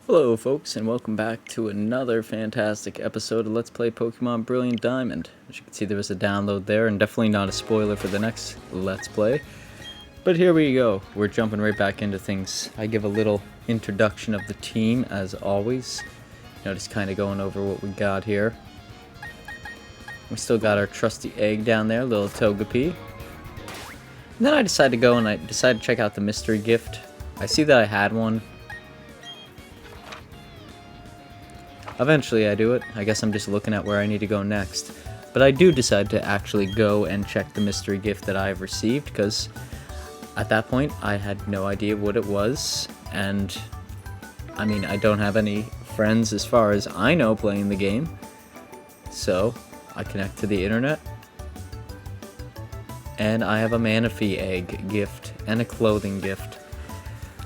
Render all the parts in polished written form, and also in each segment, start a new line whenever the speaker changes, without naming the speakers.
Hello folks, and welcome back to another fantastic episode of Let's Play Pokemon Brilliant Diamond. As you can see, there was a download there, and definitely not a spoiler for the next Let's Play. But here we go, we're jumping right back into things. I give a little introduction of the team, as always. Just kind of going over what we got here. We still got our trusty egg down there, little Togepi. And then I decided to go and I decided to check out the mystery gift. I see that I had one. Eventually I do it. I guess I'm just looking at where I need to go next. But I do decide to actually go and check the mystery gift that I've received, because at that point I had no idea what it was. And I mean, I don't have any friends as far as I know playing the game. So I connect to the internet. And I have a Manafee Egg Gift and a clothing gift.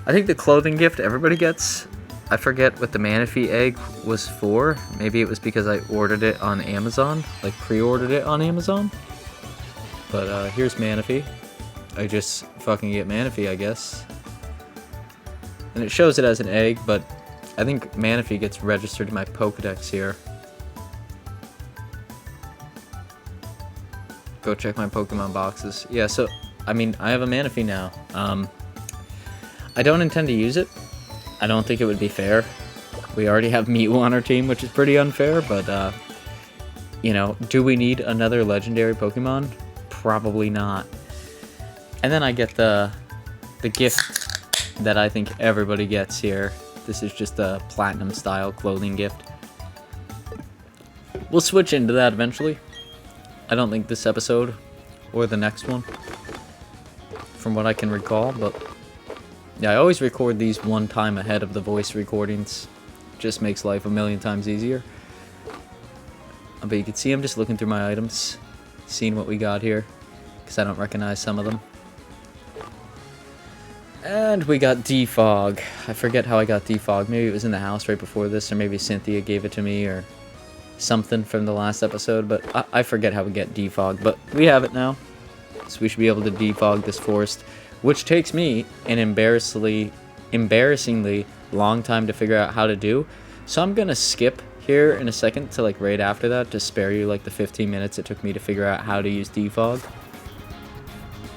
I think the clothing gift everybody gets. I forget what the Manafee Egg was for. Maybe it was because I ordered it on Amazon, like pre-ordered it on Amazon. But here's Manafee. I just fucking get Manafee, I guess. And it shows it as an egg, but I think Manafee gets registered in my Pokedex here. Go check my Pokemon boxes. Yeah, so, I mean, I have a Manafee now. I don't intend to use it. I don't think it would be fair. We already have Mew on our team, which is pretty unfair, but, do we need another legendary Pokemon? Probably not. And then I get the gift that I think everybody gets here. This is just a platinum-style clothing gift. We'll switch into that eventually. I don't think this episode or the next one, from what I can recall, but yeah, I always record these one time ahead of the voice recordings. Just makes life a million times easier. But you can see I'm just looking through my items, seeing what we got here, because I don't recognize some of them. And we got Defog. I forget how I got Defog. Maybe it was in the house right before this, or maybe Cynthia gave it to me, or something from the last episode, but I forget how we get Defog. But we have it now, so we should be able to defog this forest, which takes me an embarrassingly long time to figure out how to do. So I'm gonna skip here in a second to like right after that to spare you like the 15 minutes it took me to figure out how to use defog.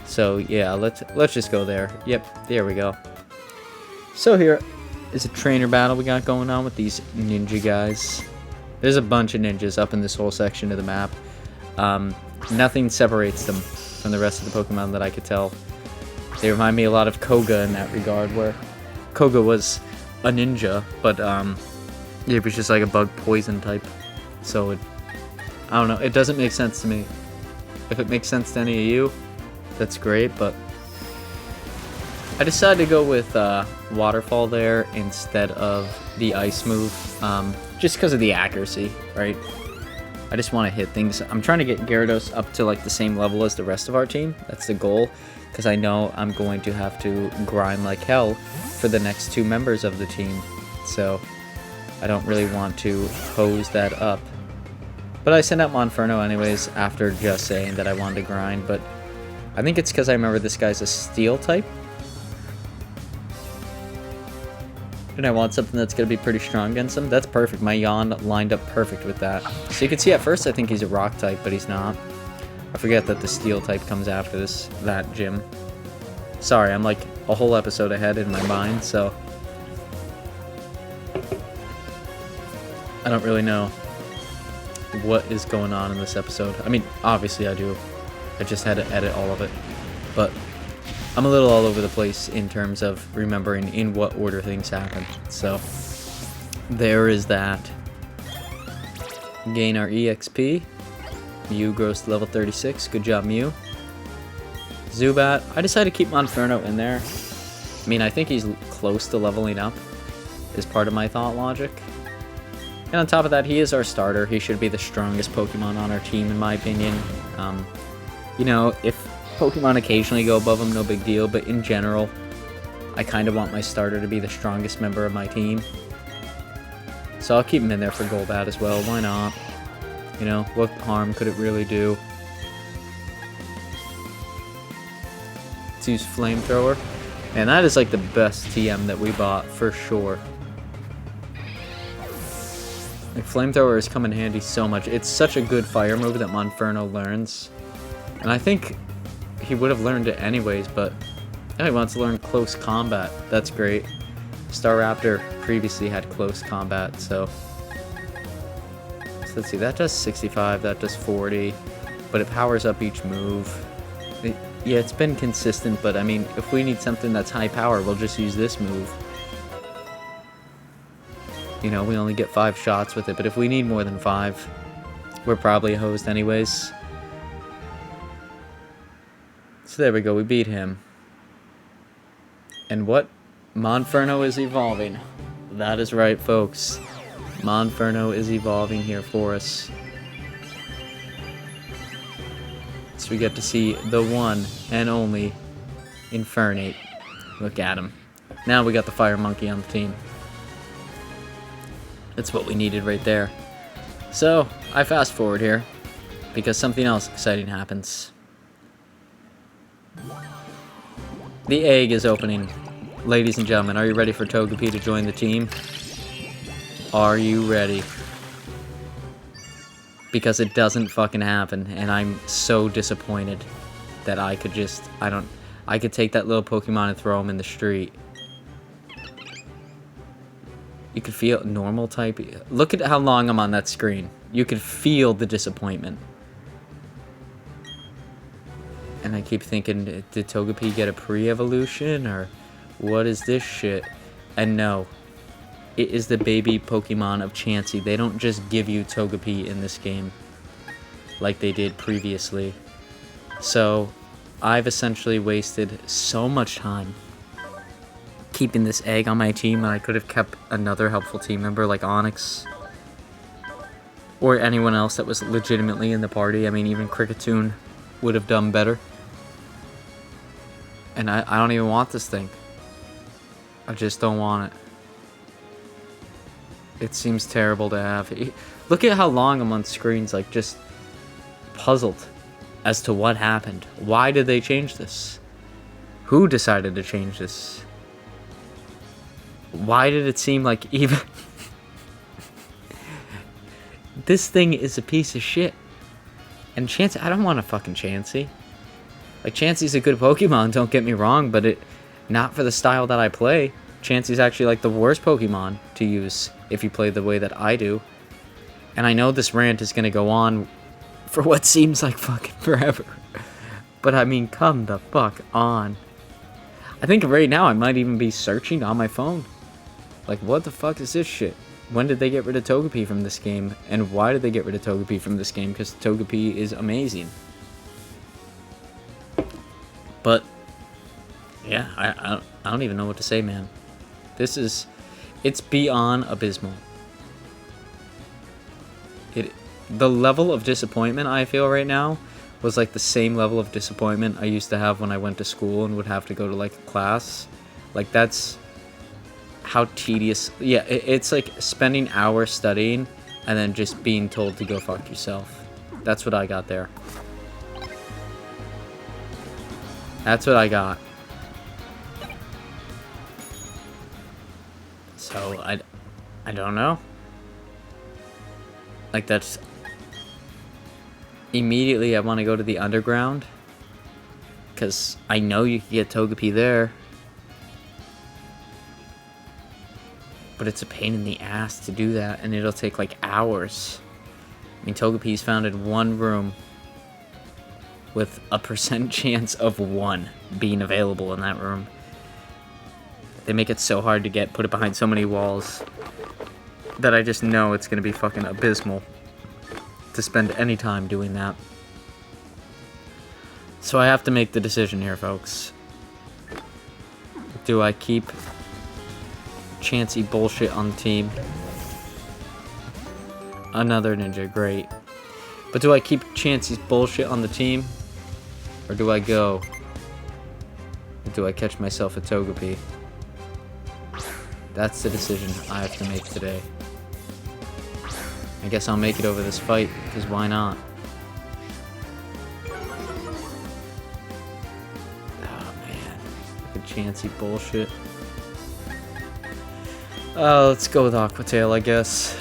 So yeah, let's just go there. Yep, there we go. So here is a trainer battle we got going on with these ninja guys. There's a bunch of ninjas up in this whole section of the map. Nothing separates them from the rest of the Pokemon that I could tell. They remind me a lot of Koga in that regard, where Koga was a ninja, but it was just like a bug poison type. So I don't know, it doesn't make sense to me. If it makes sense to any of you, that's great, but I decided to go with Waterfall there instead of the Ice move, just because of the accuracy, right? I just want to hit things. I'm trying to get Gyarados up to like the same level as the rest of our team. That's the goal, because I know I'm going to have to grind like hell for the next two members of the team. So I don't really want to hose that up. But I sent out Monferno anyways after just saying that I wanted to grind, but I think it's because I remember this guy's a steel type. And I want something that's going to be pretty strong against him. That's perfect. My Yawn lined up perfect with that. So you can see at first I think he's a rock type, but he's not. I forget that the steel type comes after that gym. Sorry, I'm like a whole episode ahead in my mind, so I don't really know what is going on in this episode. I mean, obviously I do. I just had to edit all of it. But I'm a little all over the place in terms of remembering in what order things happen. So there is that. Gain our EXP. Mew grows to level 36. Good job, Mew. Zubat. I decided to keep Monferno in there. I mean, I think he's close to leveling up, is part of my thought logic. And on top of that, he is our starter. He should be the strongest Pokemon on our team, in my opinion. If Pokemon occasionally go above him, no big deal, but in general, I kind of want my starter to be the strongest member of my team. So I'll keep him in there for Golbat as well, why not? What harm could it really do? Let's use Flamethrower. And that is like the best TM that we bought, for sure. Like, Flamethrowers come in handy so much. It's such a good fire move that Monferno learns. And I think he would have learned it anyways, but he wants to learn close combat. That's great. Staraptor previously had close combat, so let's see. That does 65, that does 40, but it powers up each move. Yeah, it's been consistent, but I mean, if we need something that's high power, we'll just use this move. You know, we only get 5 shots with it, but if we need more than 5, we're probably hosed anyways. So there we go, we beat him. And what? Monferno is evolving. That is right, folks. Monferno is evolving here for us. So we get to see the one and only Infernape. Look at him. Now we got the Fire Monkey on the team. That's what we needed right there. So, I fast forward here, because something else exciting happens. The egg is opening. Ladies and gentlemen, are you ready for Togepi to join the team? Are you ready? Because it doesn't fucking happen, and I'm so disappointed that I could just, I could take that little Pokemon and throw him in the street. You could feel normal type. Look at how long I'm on that screen. You could feel the disappointment. And I keep thinking, did Togepi get a pre-evolution, or what is this shit? And no, it is the baby Pokemon of Chansey. They don't just give you Togepi in this game like they did previously. So I've essentially wasted so much time keeping this egg on my team when I could have kept another helpful team member like Onix or anyone else that was legitimately in the party. I mean, even Kricketune would have done better. And I don't even want this thing. I just don't want it. It seems terrible to have. Look at how long I'm on screens, like, just puzzled as to what happened. Why did they change this? Who decided to change this? Why did it seem like even... This thing is a piece of shit. And Chansey, I don't want a fucking Chansey. Like, Chansey's a good Pokemon, don't get me wrong, but not for the style that I play. Chansey's actually like the worst Pokemon to use if you play the way that I do. And I know this rant is gonna go on for what seems like fucking forever. But I mean, come the fuck on. I think right now I might even be searching on my phone. Like, what the fuck is this shit? When did they get rid of Togepi from this game? And why did they get rid of Togepi from this game? Because Togepi is amazing. But, yeah, I don't even know what to say, man. It's beyond abysmal. The level of disappointment I feel right now was like the same level of disappointment I used to have when I went to school and would have to go to like a class. Like, that's how tedious. Yeah, it's like spending hours studying and then just being told to go fuck yourself. That's what I got there. That's what I got. So, I don't know. Like, that's... Immediately, I want to go to the underground. Because I know you can get Togepi there. But it's a pain in the ass to do that, and it'll take, like, hours. I mean, Togepi's found in one room with a % chance of 1 being available in that room. They make it so hard to get, put it behind so many walls, that I just know it's going to be fucking abysmal to spend any time doing that. So I have to make the decision here, folks. Do I keep Chansey bullshit on the team? Another ninja, great. But do I keep Chansey's bullshit on the team? Or do I go? Or do I catch myself a Togepi? That's the decision I have to make today. I guess I'll make it over this fight, because why not? Oh man, look at Chansey bullshit. Let's go with Aquatail, I guess.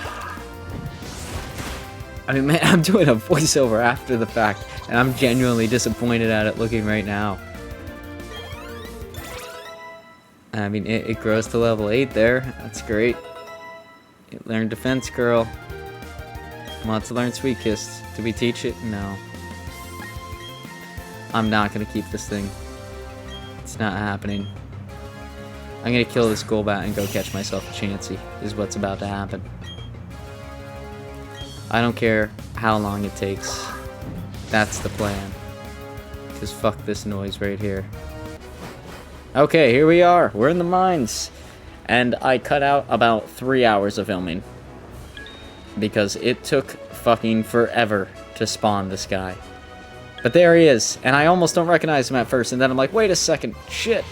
I mean, man, I'm doing a voiceover after the fact, and I'm genuinely disappointed at it looking right now. I mean, it grows to level 8 there. That's great. You learn Defense Girl. Want to learn Sweet Kiss. Did we teach it? No. I'm not going to keep this thing. It's not happening. I'm going to kill this Golbat and go catch myself a Chansey, is what's about to happen. I don't care how long it takes. That's the plan. Because fuck this noise right here. Okay, here we are. We're in the mines. And I cut out about 3 hours of filming. Because it took fucking forever to spawn this guy. But there he is. And I almost don't recognize him at first. And then I'm like, wait a second. Shit.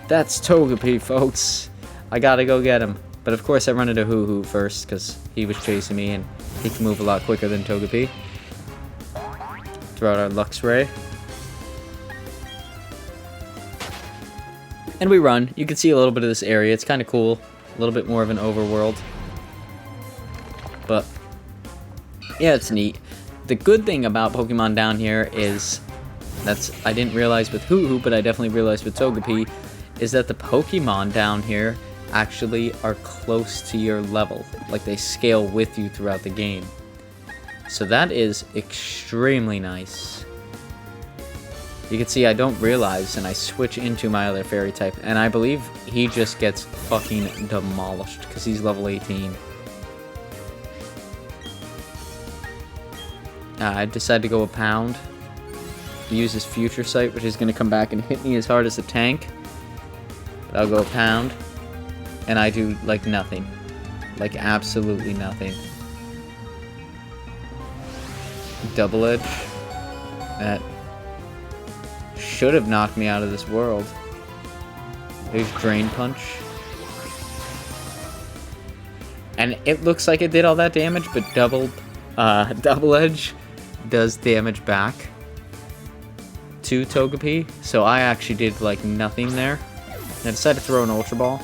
That's Togepi, folks. I gotta go get him. But of course I run into Hoo-Hoo first. Because he was chasing me. And he can move a lot quicker than Togepi. Throw out our Luxray. And we run. You can see a little bit of this area. It's kind of cool. A little bit more of an overworld. But, yeah, it's neat. The good thing about Pokemon down here is, I didn't realize with Hoo-Hoo, but I definitely realized with Togepi, is that the Pokemon down here actually are close to your level. Like, they scale with you throughout the game. So that is extremely nice. You can see I don't realize, and I switch into my other fairy type, and I believe he just gets fucking demolished, because he's level 18. I decided to go a pound. Use his future sight, which is going to come back and hit me as hard as a tank. But I'll go a pound, and I do, like, nothing. Like, absolutely nothing. Double Edge. That should have knocked me out of this world. There's Drain Punch. And it looks like it did all that damage, but Double Edge does damage back to Togepi. So I actually did like nothing there. And I decided to throw an Ultra Ball.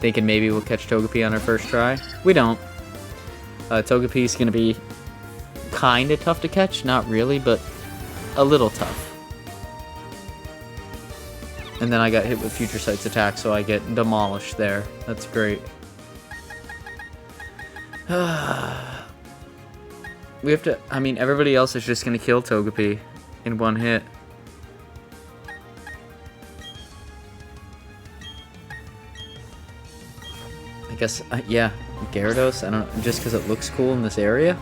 Thinking maybe we'll catch Togepi on our first try. We don't. Togepi's gonna be kinda tough to catch. Not really, but a little tough. And then I got hit with Future Sight's attack, so I get demolished there. That's great. We have to... I mean, everybody else is just going to kill Togepi in one hit. I guess, yeah, Gyarados, I don't know, just because it looks cool in this area.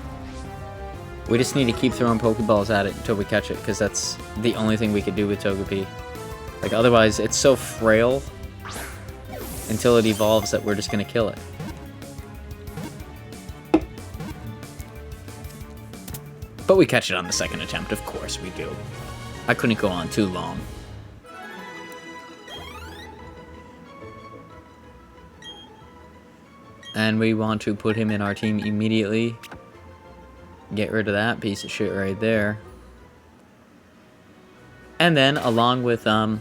We just need to keep throwing Pokeballs at it until we catch it, because that's the only thing we could do with Togepi. Like, otherwise, it's so frail until it evolves that we're just going to kill it. But we catch it on the second attempt, of course we do. I couldn't go on too long. And we want to put him in our team immediately. Get rid of that piece of shit right there. And then, along with, I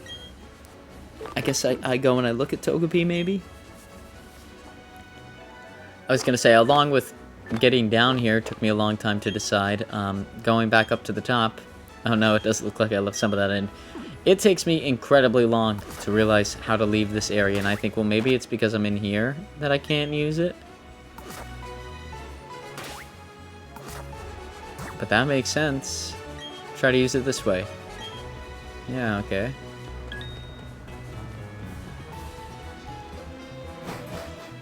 guess I go and I look at Togepi, maybe? I was going to say, along with getting down here, it took me a long time to decide. Going back up to the top, oh no, it does look like I left some of that in. It takes me incredibly long to realize how to leave this area, and I think, well, maybe it's because I'm in here that I can't use it. But that makes sense. Try to use it this way. Yeah, okay.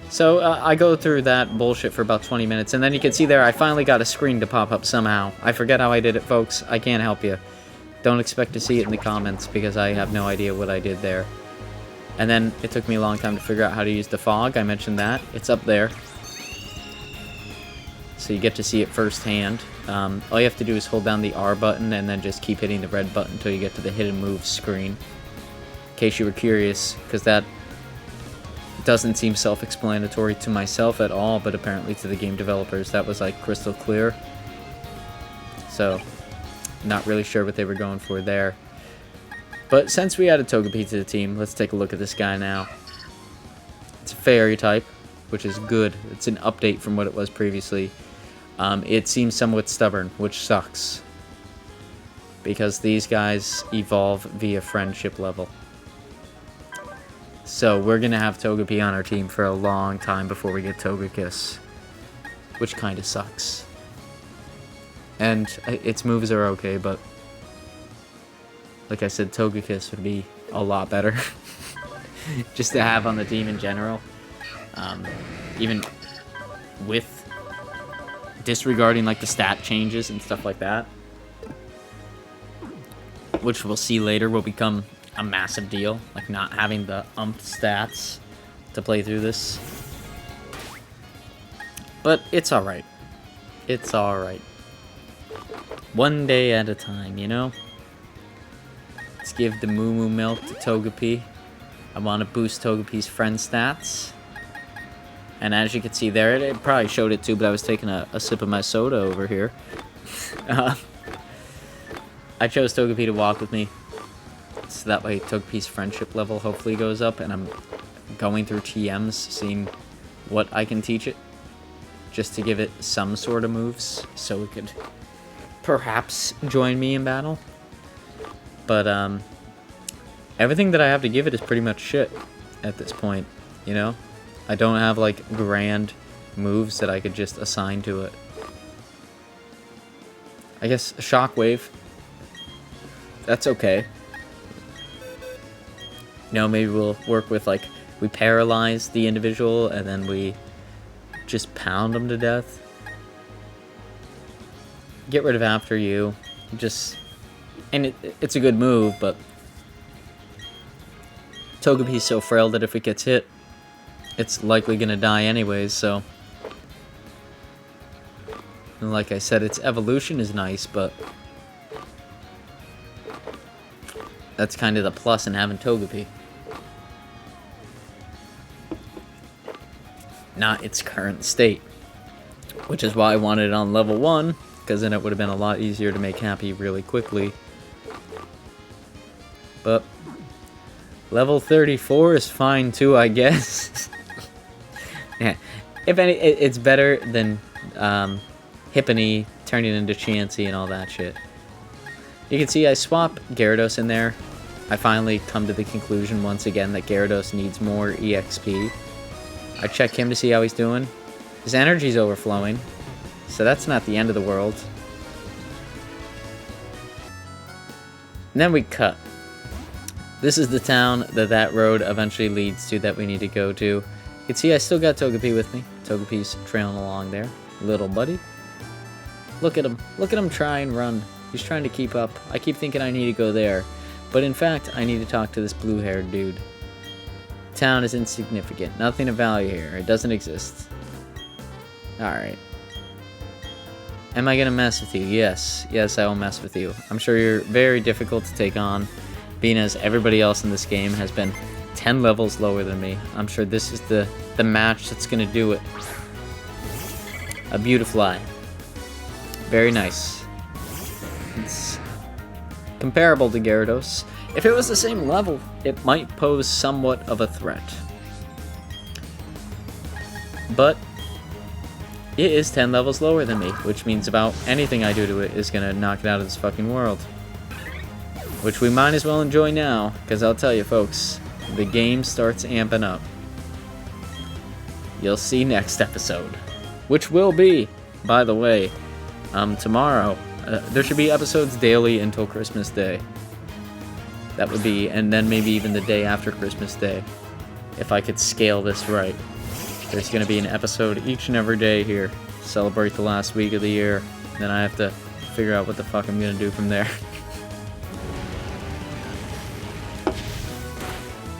So, I go through that bullshit for about 20 minutes, and then you can see there, I finally got a screen to pop up somehow. I forget how I did it, folks. I can't help you. Don't expect to see it in the comments, because I have no idea what I did there. And then, it took me a long time to figure out how to use the fog. I mentioned that. It's up there. So you get to see it firsthand. All you have to do is hold down the R button, and then just keep hitting the red button until you get to the hidden moves screen. In case you were curious, because that doesn't seem self-explanatory to myself at all, but apparently to the game developers that was like crystal clear. So, not really sure what they were going for there. But since we added Togepi to the team, let's take a look at this guy now. It's a fairy type, which is good. It's an update from what it was previously. It seems somewhat stubborn, which sucks. Because these guys evolve via friendship level. So we're going to have Togepi on our team for a long time before we get Togekiss. Which kind of sucks. And its moves are okay, but... like I said, Togekiss would be a lot better. Just to have on the team in general. Even with disregarding like the stat changes and stuff like that. Which we'll see later will become a massive deal. Like not having the stats to play through this. But it's alright. It's alright. One day at a time, you know? Let's give the Moo Moo Milk to Togepi. I want to boost Togepi's friend stats. And as you can see there, it probably showed it too, but I was taking a sip of my soda over here. I chose Togepi to walk with me. So that way Togepi's friendship level hopefully goes up. And I'm going through TMs, seeing what I can teach it. Just to give it some sort of moves, so it could perhaps join me in battle. But, everything that I have to give it is pretty much shit at this point, you know? I don't have, like, grand moves that I could just assign to it. I guess Shockwave. That's okay. You know, maybe we'll work with, like, we paralyze the individual, and then we just pound them to death. Get rid of After You. Just... and it's a good move, but... Togepi's so frail that if it gets hit, it's likely gonna die anyways, so... and like I said, its evolution is nice, but... that's kind of the plus in having Togepi. Not its current state. Which is why I wanted it on level 1, because then it would have been a lot easier to make happy really quickly. But level 34 is fine too, I guess. Yeah, if any, it's better than Hippany turning into Chansey and all that shit. You can see I swap Gyarados in there. I finally come to the conclusion once again that Gyarados needs more EXP. I check him to see how he's doing. His energy's overflowing, so that's not the end of the world. And then we cut. This is the town that road eventually leads to that we need to go to. You can see I still got Togepi with me. Togepi's trailing along there. Little buddy. Look at him. Look at him try and run. He's trying to keep up. I keep thinking I need to go there. But in fact, I need to talk to this blue-haired dude. Town is insignificant. Nothing of value here. It doesn't exist. Alright. Am I gonna mess with you? Yes. Yes, I will mess with you. I'm sure you're very difficult to take on, being as everybody else in this game has been 10 levels lower than me. I'm sure this is the match that's gonna do it. A Beautifly. Very nice. It's comparable to Gyarados. If it was the same level, it might pose somewhat of a threat. But it is 10 levels lower than me, which means about anything I do to it is gonna knock it out of this fucking world. Which we might as well enjoy now, because I'll tell you folks, the game starts amping up. You'll see next episode. Which will be, by the way, tomorrow. There should be episodes daily until Christmas Day. That would be, and then maybe even the day after Christmas Day. If I could scale this right. There's going to be an episode each and every day here. Celebrate the last week of the year. Then I have to figure out what the fuck I'm going to do from there.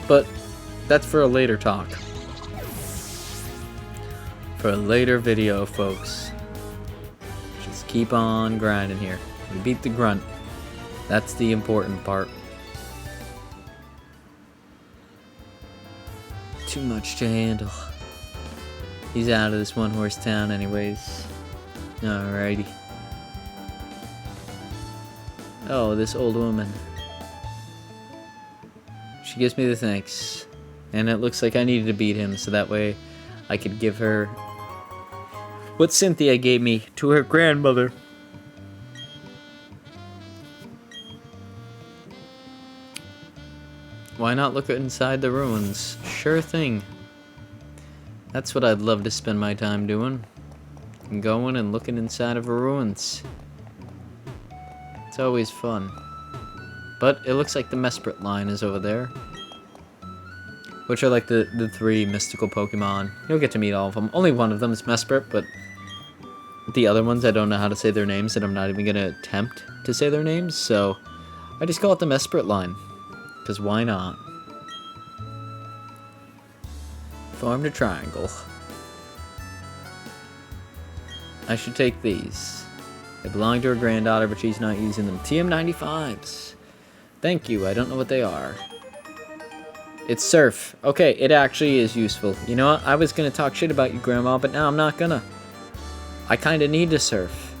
But that's for a later talk. For a later video, folks. Just keep on grinding here. We beat the grunt. That's the important part. Too much to handle. He's out of this one-horse town anyways. Alrighty. Oh, this old woman. She gives me the thanks. And it looks like I needed to beat him, so that way I could give her what Cynthia gave me to her grandmother. Why not look inside the ruins? Sure thing. That's what I'd love to spend my time doing. Going and looking inside of ruins. It's always fun. But it looks like the Mesprit line is over there. Which are like the 3 mystical Pokemon. You'll get to meet all of them. Only one of them is Mesprit, but the other ones I don't know how to say their names, and I'm not even going to attempt to say their names, so I just call it the Mesprit line. Because why not? Formed a triangle. I should take these. They belong to her granddaughter, but she's not using them. TM95s. Thank you, I don't know what they are. It's surf. Okay, it actually is useful. You know what? I was gonna talk shit about you, Grandma, but now I'm not gonna. I kinda need to surf.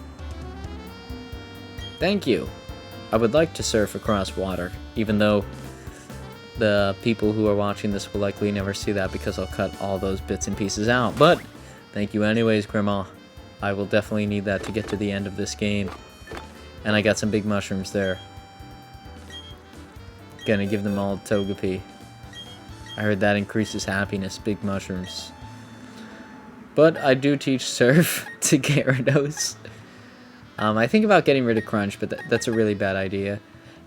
Thank you. I would like to surf across water, even though the people who are watching this will likely never see that because I'll cut all those bits and pieces out. But thank you anyways, Grandma. I will definitely need that to get to the end of this game. And I got some big mushrooms there. Gonna give them all to Togepi. I heard that increases happiness, big mushrooms. But I do teach Surf to Gyarados. I think about getting rid of Crunch, but that's a really bad idea.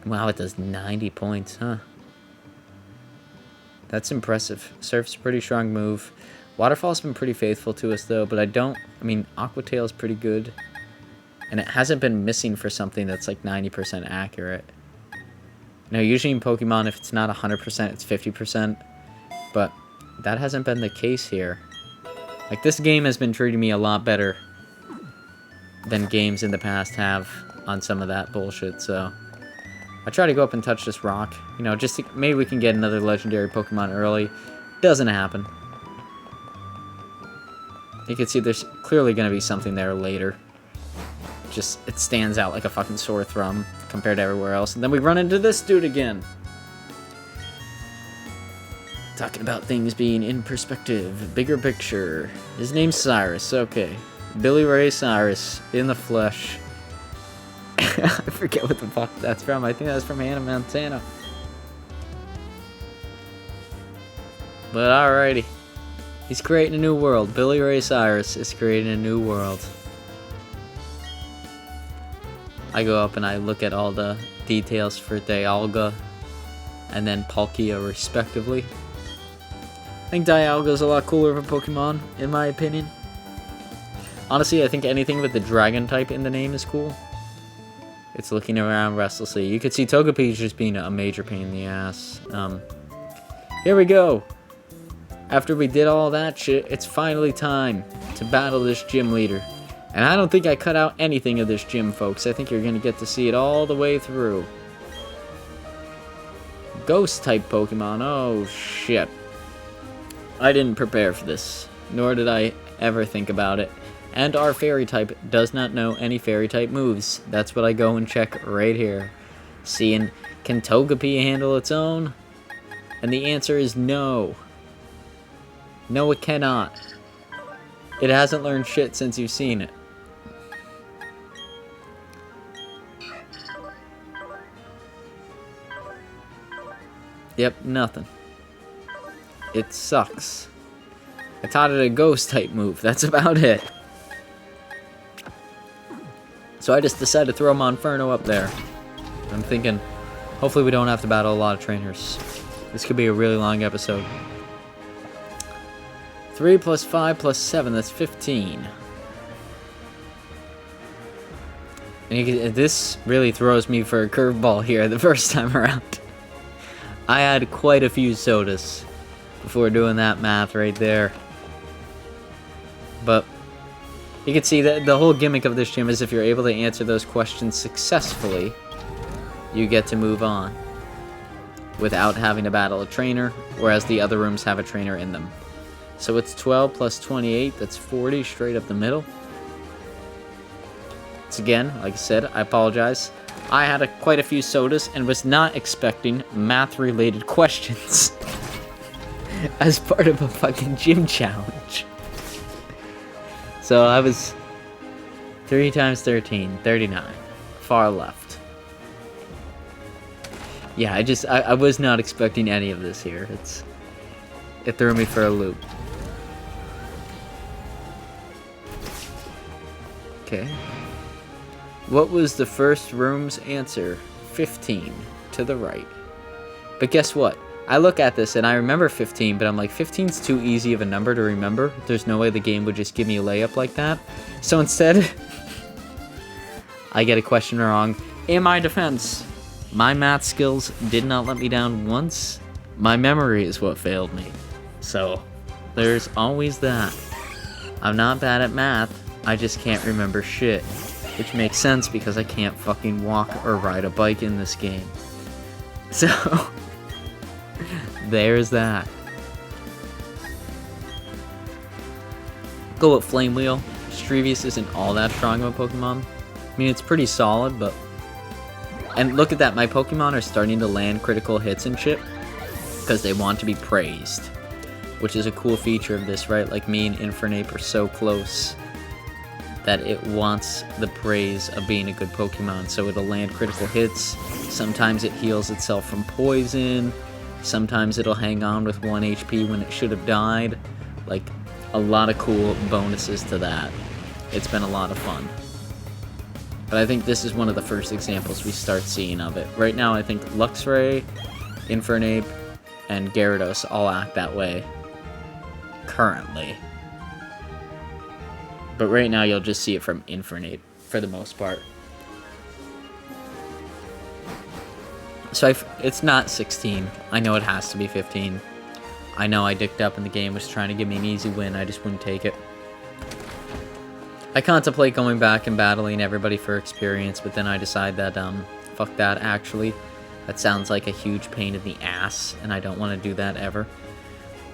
Wow, it does 90 points, huh? That's impressive. Surf's a pretty strong move. Waterfall's been pretty faithful to us, though, but I mean, Aqua Tail's pretty good. And it hasn't been missing for something that's like 90% accurate. Now, usually in Pokemon, if it's not 100%, it's 50%. But that hasn't been the case here. Like, this game has been treating me a lot better than games in the past have on some of that bullshit, so I try to go up and touch this rock, you know, just to, maybe we can get another legendary Pokemon early. Doesn't happen. You can see there's clearly going to be something there later. Just, it stands out like a fucking sore thumb compared to everywhere else. And then we run into this dude again. Talking about things being in perspective, bigger picture. His name's Cyrus, okay. Billy Ray Cyrus, in the flesh. I forget what the fuck that's from. I think that's from Hannah Montana. But alrighty. He's creating a new world. Billy Ray Cyrus is creating a new world. I go up and I look at all the details for Dialga and then Palkia respectively. I think Dialga's a lot cooler of a Pokemon, in my opinion. Honestly, I think anything with the dragon type in the name is cool. It's looking around restlessly. You could see Togepi just being a major pain in the ass. Here we go. After we did all that shit, it's finally time to battle this gym leader. And I don't think I cut out anything of this gym, folks. I think you're going to get to see it all the way through. Ghost-type Pokemon. Oh, shit. I didn't prepare for this. Nor did I ever think about it. And our Fairy-type does not know any Fairy-type moves. That's what I go and check right here. Seeing, can Togepi handle its own? And the answer is no. No, it cannot. It hasn't learned shit since you've seen it. Yep, nothing. It sucks. I taught it a ghost-type move. That's about it. So I just decided to throw Monferno up there. I'm thinking, hopefully we don't have to battle a lot of trainers. This could be a really long episode. 3 plus 5 plus 7, that's 15. And this really throws me for a curveball here the first time around. I had quite a few sodas before doing that math right there. But you can see that the whole gimmick of this gym is if you're able to answer those questions successfully, you get to move on without having to battle a trainer, whereas the other rooms have a trainer in them. So it's 12 plus 28, that's 40 straight up the middle. It's again, like I said, I apologize. I had quite a few sodas and was not expecting math-related questions as part of a fucking gym challenge. So I was 3 times 13, 39. Far left. Yeah, I was not expecting any of this here. It threw me for a loop. Okay. What was the first room's answer? 15 to the right. But guess what? I look at this and I remember 15, but I'm like, 15's too easy of a number to remember. There's no way the game would just give me a layup like that. So instead, I get a question wrong. In my defense, my math skills did not let me down once. My memory is what failed me. So, there's always that. I'm not bad at math, I just can't remember shit. Which makes sense because I can't fucking walk or ride a bike in this game. So, there's that. Go with Flame Wheel. Strevious isn't all that strong of a Pokemon. I mean, it's pretty solid, but... And look at that, my Pokemon are starting to land critical hits and shit. Because they want to be praised. Which is a cool feature of this, right? Like, me and Infernape are so close that it wants the praise of being a good Pokemon. So it'll land critical hits. Sometimes it heals itself from poison. Sometimes it'll hang on with 1 HP when it should have died. Like, a lot of cool bonuses to that. It's been a lot of fun. But I think this is one of the first examples we start seeing of it. Right now, I think Luxray, Infernape, and Gyarados all act that way. Currently. But right now, you'll just see it from Infernape, for the most part. So it's not 16. I know it has to be 15. I know I dicked up and the game was trying to give me an easy win. I just wouldn't take it. I contemplate going back and battling everybody for experience, but then I decide that, fuck that, actually. That sounds like a huge pain in the ass, and I don't want to do that ever.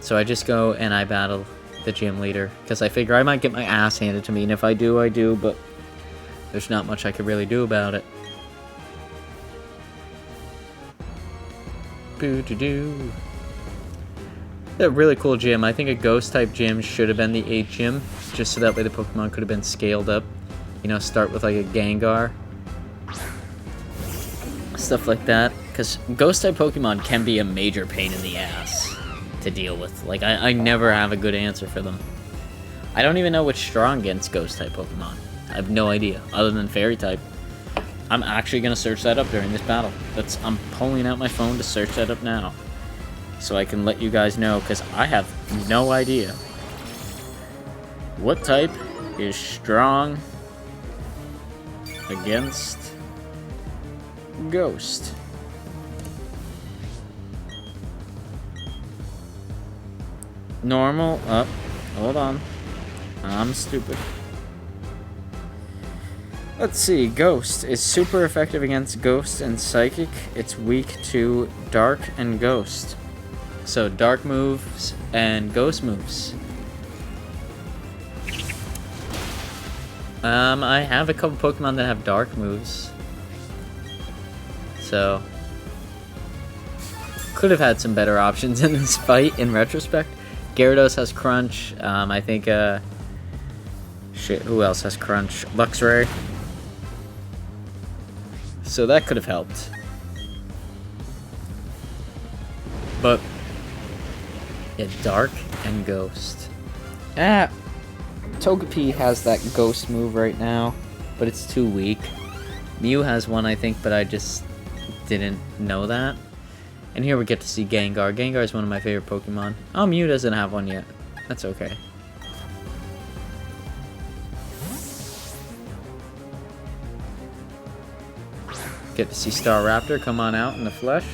So I just go and I battle the gym leader, because I figure I might get my ass handed to me, and if I do, I do, but there's not much I could really do about it. Boo-doo-doo. A really cool gym. I think a ghost-type gym should have been the 8th gym, just so that way the Pokemon could have been scaled up. You know, start with like a Gengar. Stuff like that. Because ghost-type Pokemon can be a major pain in the ass to deal with. Like, I never have a good answer for them. I don't even know what's strong against ghost-type Pokemon. I have no idea, other than Fairy-type. I'm actually going to search that up during this battle. I'm pulling out my phone to search that up now. So I can let you guys know, because I have no idea. What type is strong against Ghost? Normal, up. Hold on. I'm stupid. Let's see, Ghost is super effective against Ghost and Psychic. It's weak to Dark and Ghost. So Dark moves and Ghost moves. I have a couple Pokemon that have Dark moves. So could have had some better options in this fight in retrospect. Gyarados has Crunch. I think shit, who else has Crunch? Luxray. So that could have helped. But yeah, Dark and Ghost. Togepi has that Ghost move right now, but it's too weak. Mew has one, I think, but I just didn't know that. And here we get to see Gengar. Gengar is one of my favorite Pokemon. Oh, Mew doesn't have one yet. That's okay. Get to see Staraptor come on out in the flesh.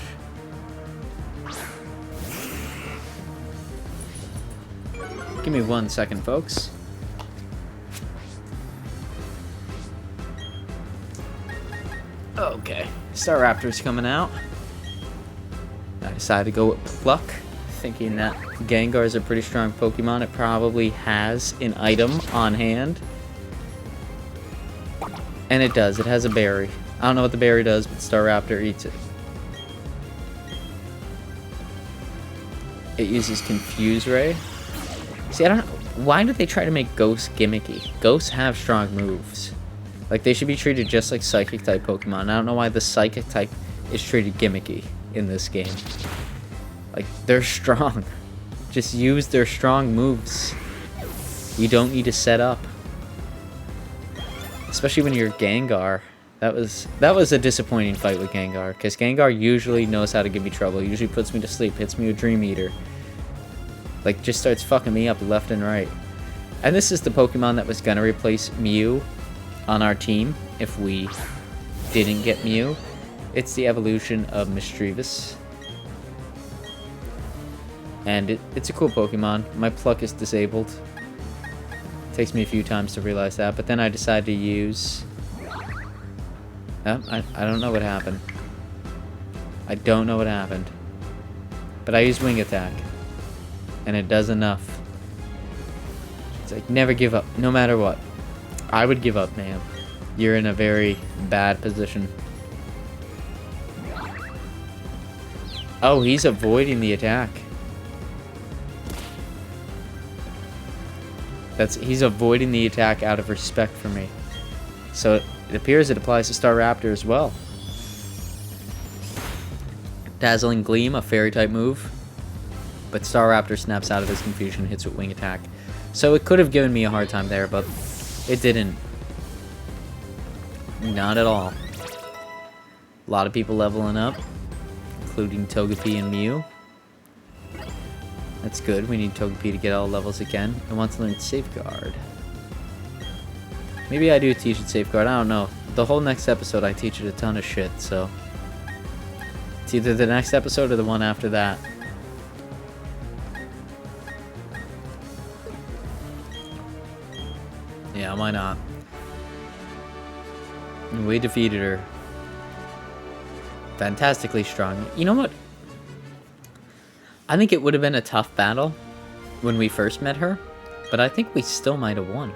Give me 1 second, folks. Okay, Staraptor's coming out. I decided to go with Pluck, thinking that Gengar is a pretty strong Pokemon. It probably has an item on hand. And it does, it has a berry. I don't know what the berry does, but Staraptor eats it. It uses Confuse Ray. See, I don't know. Why do they try to make ghosts gimmicky? Ghosts have strong moves. Like, they should be treated just like Psychic-type Pokemon. I don't know why the Psychic-type is treated gimmicky in this game. Like, they're strong. Just use their strong moves. You don't need to set up. Especially when you're Gengar. That was a disappointing fight with Gengar. Because Gengar usually knows how to give me trouble. He usually puts me to sleep. Hits me with Dream Eater. Like, just starts fucking me up left and right. And this is the Pokemon that was gonna replace Mew on our team if we didn't get Mew. It's the evolution of Mischievous. And it's a cool Pokemon. My Pluck is disabled. Takes me a few times to realize that, but then I decide to use... I don't know what happened. I don't know what happened. But I use Wing Attack. And it does enough. It's like, never give up, no matter what. I would give up, man. You're in a very bad position. Oh, he's avoiding the attack. He's avoiding the attack out of respect for me. So it appears it applies to Staraptor as well. Dazzling Gleam, a fairy-type move. But Staraptor snaps out of his confusion and hits with Wing Attack. So it could have given me a hard time there, but it didn't. Not at all. A lot of people leveling up, including Togepi and Mew. That's good. We need Togepi to get all levels again. I want to learn Safeguard. Maybe I do teach it Safeguard. I don't know. The whole next episode I teach it a ton of shit, so... It's either the next episode or the one after that. Yeah, why not? We defeated her. Fantastically strong. You know what? I think it would have been a tough battle when we first met her, but I think we still might have won.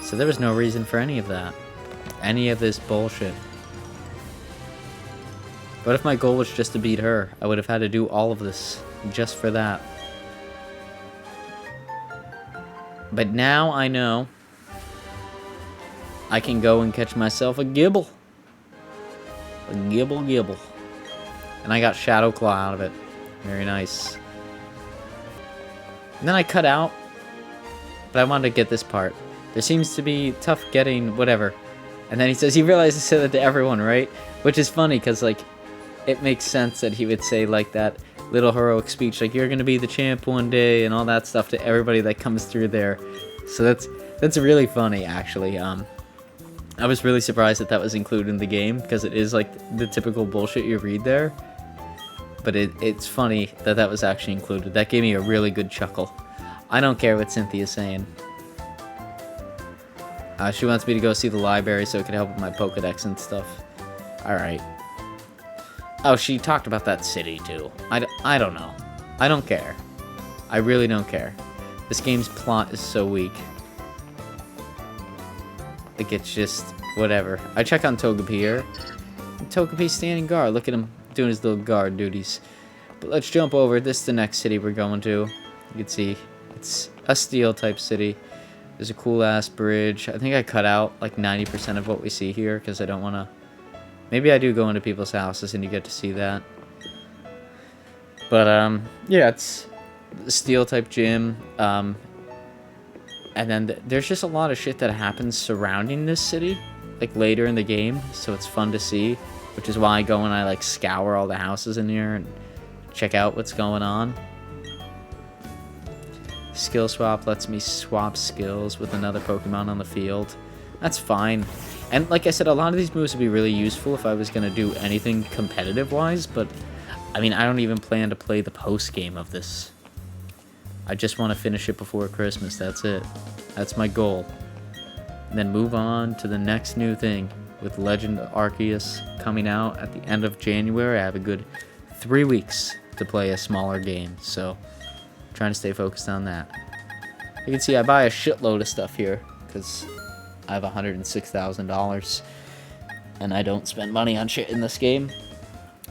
So there was no reason for any of that. Any of this bullshit. What if my goal was just to beat her? I would have had to do all of this just for that. But now I know I can go and catch myself a Gibble. A Gibble. And I got Shadow Claw out of it. Very nice. And then I cut out. But I wanted to get this part. There seems to be tough getting whatever. And then he says, he realizes to say that to everyone, right? Which is funny, because, like, it makes sense that he would say, like, that little heroic speech, like, you're gonna be the champ one day, and all that stuff to everybody that comes through there. So that's really funny, actually. I was really surprised that that was included in the game, because it is, like, the typical bullshit you read there. But it's funny that that was actually included. That gave me a really good chuckle. I don't care what Cynthia's saying. She wants me to go see the library so it can help with my Pokedex and stuff. Alright. Oh, she talked about that city, too. I don't know. I don't care. I really don't care. This game's plot is so weak. Like, it's just... whatever. I check on Togepi here. Togepi's standing guard. Look at him doing his little guard duties. But let's jump over. This is the next city we're going to. You can see it's a steel-type city. There's a cool-ass bridge. I think I cut out, like, 90% of what we see here, because I don't want to... Maybe I do go into people's houses and you get to see that. But, yeah, it's a steel-type gym. And then there's just a lot of shit that happens surrounding this city, like, later in the game, so it's fun to see. Which is why I go and I, like, scour all the houses in here and check out what's going on. Skill swap lets me swap skills with another Pokemon on the field. That's fine. And like I said, a lot of these moves would be really useful if I was going to do anything competitive-wise, but, I mean, I don't even plan to play the post-game of this. I just want to finish it before Christmas, that's it. That's my goal. And then move on to the next new thing. With Legend Arceus coming out at the end of January, I have a good 3 weeks to play a smaller game, so I'm trying to stay focused on that. You can see I buy a shitload of stuff here, because I have $106,000, and I don't spend money on shit in this game,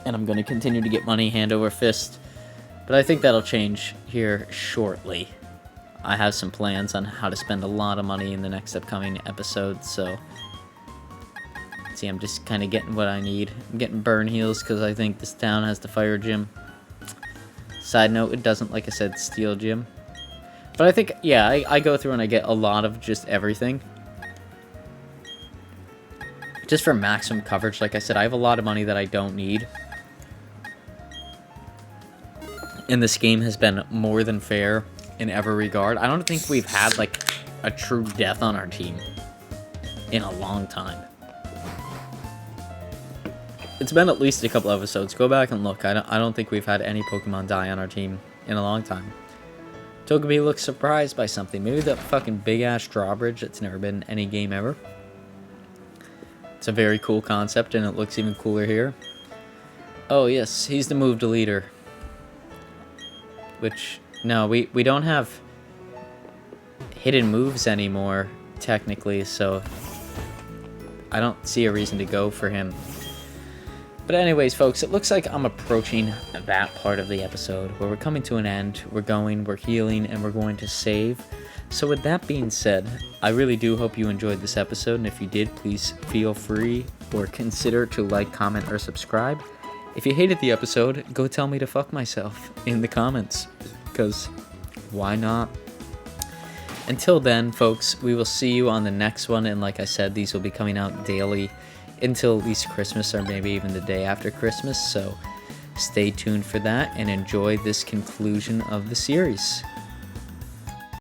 and I'm going to continue to get money hand over fist, but I think that'll change here shortly. I have some plans on how to spend a lot of money in the next upcoming episode, so... See, I'm just kind of getting what I need. I'm getting burn heals because I think this town has the fire gym. Side note, it doesn't, like I said, steel gym. But I think, yeah, I go through and I get a lot of just everything. Just for maximum coverage, like I said, I have a lot of money that I don't need. And this game has been more than fair in every regard. I don't think we've had, like, a true death on our team in a long time. It's been at least a couple episodes. Go back and look. I don't think we've had any Pokemon die on our team in a long time. Togepi looks surprised by something. Maybe that fucking big-ass drawbridge that's never been in any game ever. It's a very cool concept, and it looks even cooler here. Oh, yes. He's the move deleter. Which, no, we don't have hidden moves anymore, technically, so I don't see a reason to go for him. But anyways, folks, it looks like I'm approaching that part of the episode where we're coming to an end, we're healing, and we're going to save. So with that being said, I really do hope you enjoyed this episode, and if you did, please feel free or consider to like, comment, or subscribe. If you hated the episode, go tell me to fuck myself in the comments, because why not? Until then, folks, we will see you on the next one, and like I said, these will be coming out daily until at least Christmas, or maybe even the day after Christmas, so stay tuned for that and enjoy this conclusion of the series.